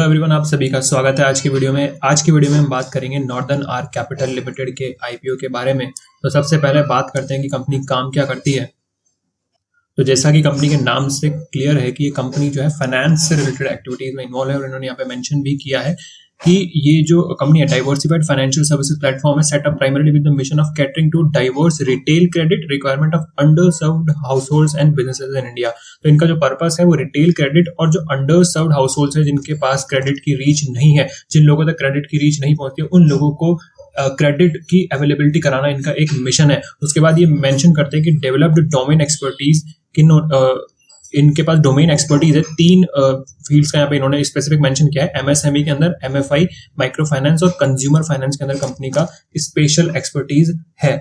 Hello everyone, आप सभी का स्वागत है आज की वीडियो में। आज की वीडियो में हम बात करेंगे नॉर्दर्न आर्क कैपिटल लिमिटेड के आईपीओ के बारे में। तो सबसे पहले बात करते हैं कि कंपनी काम क्या करती है। तो जैसा कि कंपनी के नाम से क्लियर है कि ये कंपनी जो है फाइनेंस से रिलेटेड एक्टिविटीज में इन्वॉल्व है और इन्होंने यहाँ पे मेंशन भी किया है कि ये जो कंपनी है डाइवर्सिफाइड फाइनेंशियल सर्विसेज प्लेटफॉर्म है, set up primarily with the mission of catering to diverse retail credit requirement of under served households and businesses in India. तो इनका जो पर्पस है वो रिटेल क्रेडिट और जो अंडर सर्व्ड हाउसहोल्ड्स है जिनके पास क्रेडिट की रीच नहीं है, जिन लोगों तक क्रेडिट की रीच नहीं पहुंचती, उन लोगों को क्रेडिट की अवेलेबिलिटी कराना इनका एक मिशन है। उसके बाद ये मेंशन करते हैं कि डेवलप्ड डोमेन एक्सपर्टीज की इनके पास डोमेन एक्सपर्टीज है। तीन फील्ड्स का यहाँ पे इन्होंने स्पेसिफिक मेंशन किया है। एमएसएमई के अंदर, एमएफआई, माइक्रो फाइनेंस और कंज्यूमर फाइनेंस के अंदर कंपनी का स्पेशल एक्सपर्टीज है।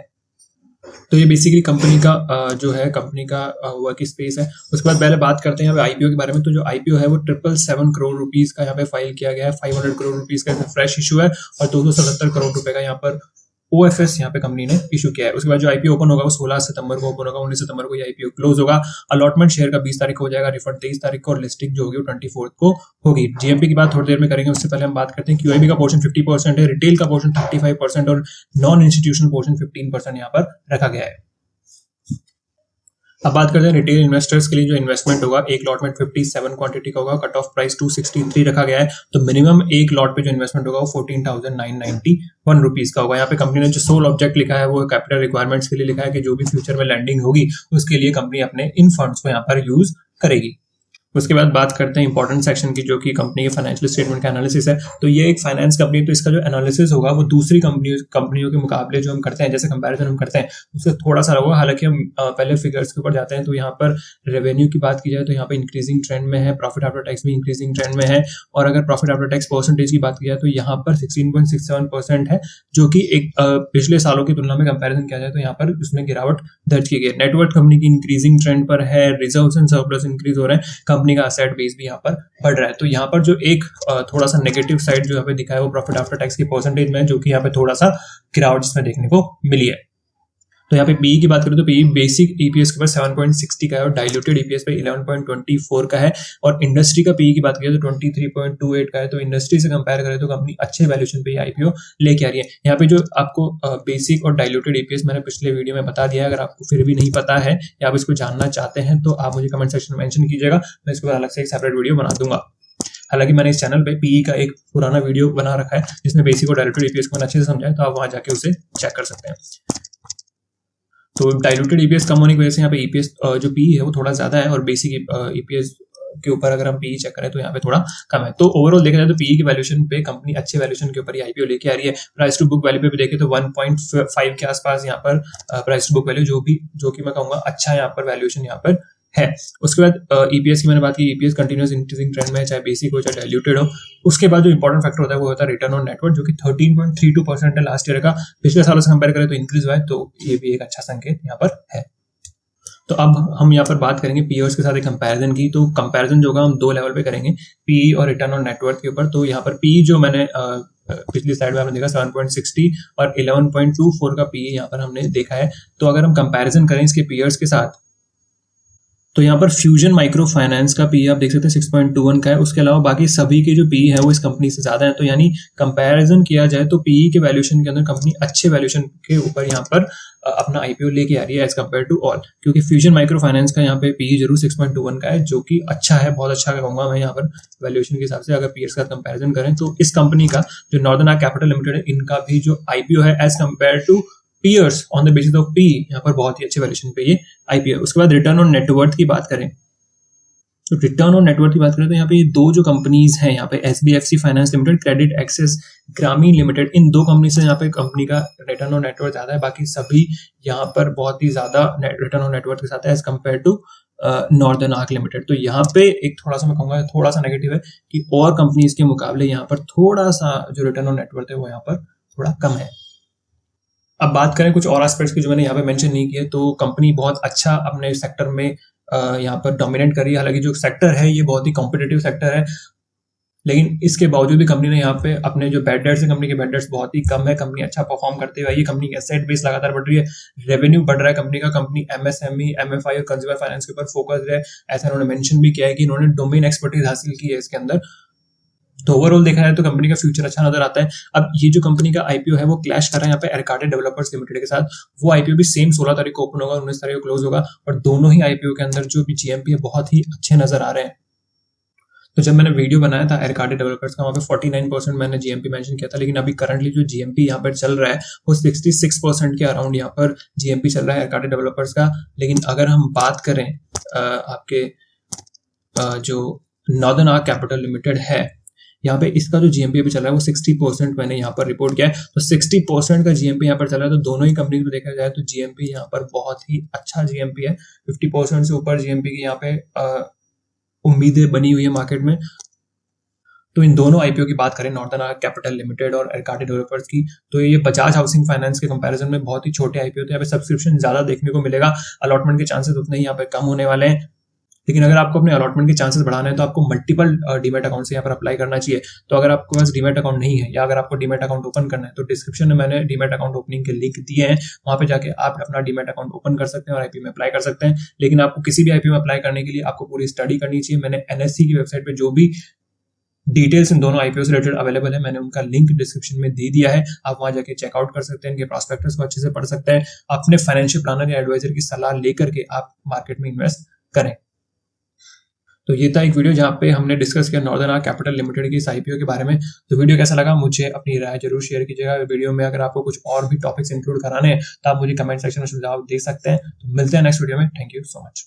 तो ये बेसिकली कंपनी का जो है कंपनी का वर्क स्पेस है। उसके बाद पहले बात करते हैं यहाँ पे आईपीओ के बारे में। तो जो आईपीओ है वो 777 करोड़ रुपीस का यहाँ पे फाइल किया गया है। 500 करोड़ रुपीस का फ्रेश इशू है और 277 करोड़ रुपए का यहाँ पर ओएफएस यहाँ पे कंपनी ने इशू किया है। उसके बाद जो आईपीओ ओपन होगा वो 16 सितंबर को ओपन होगा, 19 सितंबर को ये आईपीओ क्लोज होगा। अलॉटमेंट शेयर का 20 तारीख को हो जाएगा, रिफंड 23 तारीख को और लिस्टिंग जो होगी वो 24 को होगी। जीएमपी की बात थोड़ी देर में करेंगे, उससे पहले हम बात करते हैं क्यूआईबी का पोर्शन 50% है, रिटेल का पोर्शन 35% और नॉन इंस्टीट्यूशनल पोर्शन 15% यहाँ पर रखा गया है। अब बात करते हैं रिटेल इन्वेस्टर्स के लिए जो इन्वेस्टमेंट होगा, एक लॉट में 57 क्वांटिटी का होगा, कट ऑफ प्राइस 263 रखा गया है। तो मिनिमम एक लॉट पे जो इन्वेस्टमेंट होगा वो 14,991 रुपीज का होगा। यहाँ पे कंपनी ने जो सोल ऑब्जेक्ट लिखा है वो कैपिटल रिक्वायरमेंट्स के लिए लिखा है कि जो भी फ्यूचर में लैंडिंग होगी उसके लिए कंपनी अपने इन फंड्स को यहाँ पर यूज करेगी। उसके बाद बात करते हैं इंपॉर्टेंट सेक्शन की, जो कि कंपनी के फाइनेंशियल स्टेटमेंट का एनालिसिस है। तो ये एक फाइनेंस कंपनी, तो इसका जो एनालिसिस होगा वो दूसरी कंपनियों के मुकाबले जो हम करते हैं, जैसे कंपैरिजन हम करते हैं, उससे थोड़ा सा होगा। हालांकि हम पहले फिगर्स के ऊपर जाते हैं तो यहाँ पर रेवेन्यू की बात की जाए तो यहाँ पे इंक्रीजिंग ट्रेंड में है, प्रॉफिट आफ्टर टैक्स भी इंक्रीजिंग ट्रेंड में है। और अगर प्रॉफिट आफ्टर टैक्स परसेंटेज की बात की जाए तो यहाँ पर 16.67% है, जो कि एक पिछले सालों की तुलना में कंपैरिजन किया जाए तो यहाँ पर उसमें गिरावट दर्ज की गई है। नेटवर्थ कंपनी की इंक्रीजिंग ट्रेंड पर है, रिजर्व्स एंड सरप्लस इंक्रीज हो रहे हैं, कंपनी का एसेट बेस यहाँ पर बढ़ रहा है। तो यहाँ पर जो एक थोड़ा सा नेगेटिव साइड जो यहाँ पे दिखा है वो प्रॉफिट आफ्टर टैक्स की परसेंटेज में, जो कि यहाँ पे थोड़ा सा गिरावट इसमें देखने को मिली है। तो यहाँ पे पीई की बात करें तो पीई बेसिक ईपीएस के ऊपर 7.60 का है और डाइल्यूटेड ईपीएस पे 11.24 का है। और इंडस्ट्री का पीई की बात करें तो 23.28 का है। तो इंडस्ट्री से कंपेयर करें तो कंपनी अच्छे वैल्यूएशन पे आईपीओ लेके आ रही है। यहाँ पे जो आपको बेसिक और डाइल्यूटेड ईपीएस मैंने पिछले वीडियो में बता दिया है, अगर आपको फिर भी नहीं पता है या आप इसको जानना चाहते हैं तो आप मुझे कमेंट सेक्शन में मेंशन कीजिएगा, मैं इसके बाद अलग से एक सेपरेट वीडियो बना दूंगा। हालांकि मैंने इस चैनल पे पीई का एक पुराना वीडियो बना रखा है जिसमें बेसिक और डाइल्यूटेड ईपीएस को मैंने अच्छे से समझाया, तो आप वहां जाके उसे चेक कर सकते हैं। तो डाइल्यूटेड ईपीएस कम होने की वजह से यहाँ पे ईपीएस जो पीई है वो थोड़ा ज्यादा है और बेसिक ईपीएस के ऊपर अगर हम पीई चेक करें तो यहाँ पे थोड़ा कम है। तो ओवरऑल देखा जाए तो पीई की वैल्यूएशन पे कंपनी अच्छे वैल्यूएशन के ऊपर ही आईपीओ लेके आ रही है। प्राइस टू बुक वैल्यू पे भी देखें तो 1.5 के आसपास यहाँ पर प्राइस टू बुक वैल्यू जो कि मैं कहूंगा अच्छा यहाँ पर वैल्यूएशन यहाँ पर है। उसके बाद ईपीएस की मैंने बात की, ईपीएस कंटिन्यूअस इंक्रीजिंग ट्रेंड में है, चाहे बेसिक हो चाहे डाइल्यूटेड हो। उसके बाद जो इंपॉर्टेंट फैक्टर होता है वो होता है रिटर्न ऑन नेटवर्थ, जो कि 13.32% है लास्ट ईयर का। पिछले सालों से कंपेयर करें तो इंक्रीज हुआ है, तो ये भी एक अच्छा संकेत यहाँ पर है। तो अब हम यहाँ पर बात करेंगे पीयर्स के साथ एक कंपैरिजन की। तो कंपैरिजन जो होगा हम दो लेवल पे करेंगे, पीई और रिटर्न ऑन नेटवर्थ के ऊपर। तो यहाँ पर पीई जो मैंने पिछली स्लाइड में आपने देखा 7.60 और 11.24 का पीई यहाँ पर हमने देखा है। तो अगर हम कंपैरिजन करें इसके पीयर्स के साथ तो यहाँ पर फ्यूजन माइक्रो फाइनेंस का पी आप देख सकते हैं 6.21 का है। उसके अलावा बाकी सभी के जो पी है वो इस कंपनी से ज्यादा है। तो यानी कंपैरिजन किया जाए तो पीई के वैल्यूएशन के अंदर कंपनी अच्छे वैल्यूएशन के ऊपर यहाँ पर अपना आईपीओ लेके आ रही है एज कम्पेयर टू ऑल, क्योंकि फ्यूजन माइक्रो फाइनेंस का यहाँ पे पीई जरूर 6.21 का है, जो कि अच्छा है, बहुत अच्छा कहूंगा मैं यहाँ पर वैल्यूएशन के हिसाब से। अगर पीएस का कंपैरिजन करें तो इस कंपनी का जो नॉर्दर्न आर्क कैपिटल लिमिटेड है, इनका भी जो आईपीओ है as compare to peers on the basis of P, यहाँ पर बहुत ही अच्छे वैल्यूएशन पे ये आईपीओ। उसके बाद रिटर्न ऑन नेटवर्थ की बात करें तो रिटर्न ऑन नेटवर्थ की बात करें तो यहाँ पे ये दो जो कंपनीज हैं, यहाँ पे SBFC finance limited, credit access ग्रामीण लिमिटेड, इन दो कंपनी से यहाँ पे कंपनी का रिटर्न ऑन नेटवर्थ ज्यादा है। बाकी सभी यहाँ पर बहुत ही ज्यादा रिटर्न ऑन नेटवर्थ के साथ है as compare to Northern Arc Limited. तो यहाँ पे एक थोड़ा सा मैं कहूंगा थोड़ा सा नेगेटिव है कि और कंपनीज के मुकाबले यहाँ पर थोड़ा सा जो रिटर्न ऑन नेटवर्थ है वो यहाँ पर थोड़ा कम है। अब बात करें कुछ और एस्पेक्ट्स की जो मैंने यहाँ पे मेंशन नहीं किए, तो कंपनी बहुत अच्छा अपने सेक्टर में यहाँ पर डोमिनेट कर रही है। हालांकि जो सेक्टर है ये बहुत ही कॉम्पिटिटिव सेक्टर है, लेकिन इसके बावजूद भी कंपनी ने यहाँ पे अपने जो बैड डेट्स है, कंपनी के बैड डेट्स बहुत ही कम है, कंपनी अच्छा परफॉर्म करते हुए ये कंपनी की एसेट बेस लगातार बढ़ रही है, रेवेन्यू बढ़ रहा है कंपनी का, कंपनी एमएसएमई, एमएफआई और कंज्यूमर फाइनेंस के ऊपर फोकस है। ऐसा उन्होंने मेंशन भी किया है कि इन्होंने डोमेन एक्सपर्टीज हासिल की है इसके अंदर, तो ओवरऑल देखा जाए तो कंपनी का फ्यूचर अच्छा नजर आता है। अब ये जो कंपनी का आईपीओ है वो क्लैश कर रहा है यहाँ पे एरकाडे डेवलपर्स लिमिटेड के साथ। वो आईपीओ भी सेम 16 तारीख को ओपन होगा, 19 तारीख को क्लोज होगा, और दोनों ही आईपीओ के अंदर जो भी जीएमपी है बहुत ही अच्छे नजर आ रहे हैं। तो जब मैंने वीडियो बनाया था एरकाडे डेवलपर्स का, वहाँ पे 49% मैंने जीएमपी मेंशन किया था, लेकिन अभी करंटली जो जीएमपी यहाँ पर चल रहा है वो 66% के अराउंड यहाँ पर जीएमपी चल रहा है एरकाडे डेवलपर्स का। लेकिन अगर हम बात करें आपके जो नॉर्दर्न आर्क कैपिटल लिमिटेड है, यहाँ पे इसका जो जीएमपी अभी चल रहा है वो 60% मैंने यहाँ पर रिपोर्ट किया है। तो 60% का जीएमपी यहाँ पर चल रहा है। तो दोनों ही कंपनी को देखा जाए तो जीएमपी यहाँ पर बहुत ही अच्छा जीएमपी है। 50% से ऊपर जीएमपी की यहाँ पे उम्मीदें बनी हुई है मार्केट में। तो इन दोनों आईपीओ की बात करें, नॉर्दर्न आर्क कैपिटल लिमिटेड और एरकाडे डेवलपर्स की, तो ये बजाज हाउसिंग फाइनेंस के कंपैरिजन में बहुत ही छोटे आईपीओ थे। यहाँ पे सब्सक्रिप्शन ज्यादा देखने को मिलेगा, अलॉटमेंट के चांसेस उतने ही यहाँ पे कम होने वाले हैं। लेकिन अगर आपको अपने अलॉटमेंट के चांसेस बढ़ाने हैं तो आपको मल्टीपल डीमेट अकाउंट से यहाँ पर अप्लाई करना चाहिए। तो अगर आपके पास डीमेट अकाउंट नहीं है या अगर आपको डीमेट अकाउंट ओपन करना है तो डिस्क्रिप्शन में मैंने डीमेट अकाउंट ओपनिंग के लिंक दिए हैं, वहां पे जाके आप अपना डीमेट अकाउंट ओपन कर सकते हैं और आईपीओ में अप्लाई कर सकते हैं। लेकिन आपको किसी भी आईपीओ में अप्लाई करने के लिए आपको पूरी स्टडी करनी चाहिए। मैंने एनएससी की वेबसाइट पे जो भी डिटेल्स इन दोनों आईपीओ से रिलेटेड अवेलेबल है, मैंने उनका लिंक डिस्क्रिप्शन में दे दिया है। आप वहां जाके चेकआउट कर सकते हैं, इनके प्रॉस्पेक्टस को अच्छे से पढ़ सकते हैं। अपने फाइनेंशियल प्लानर या एडवाइजर की सलाह लेकर के आप मार्केट में इन्वेस्ट करें। तो ये था एक वीडियो जहाँ पे हमने डिस्कस किया नॉर्दर्न आर्क कैपिटल लिमिटेड की इस आईपीओ के बारे में। तो वीडियो कैसा लगा मुझे अपनी राय जरूर शेयर कीजिएगा। वीडियो में अगर आपको कुछ और भी टॉपिक्स इंक्लूड कराने हैं तो आप मुझे कमेंट सेक्शन में सुझाव दे सकते हैं। तो मिलते हैं नेक्स्ट वीडियो में। Thank you so much.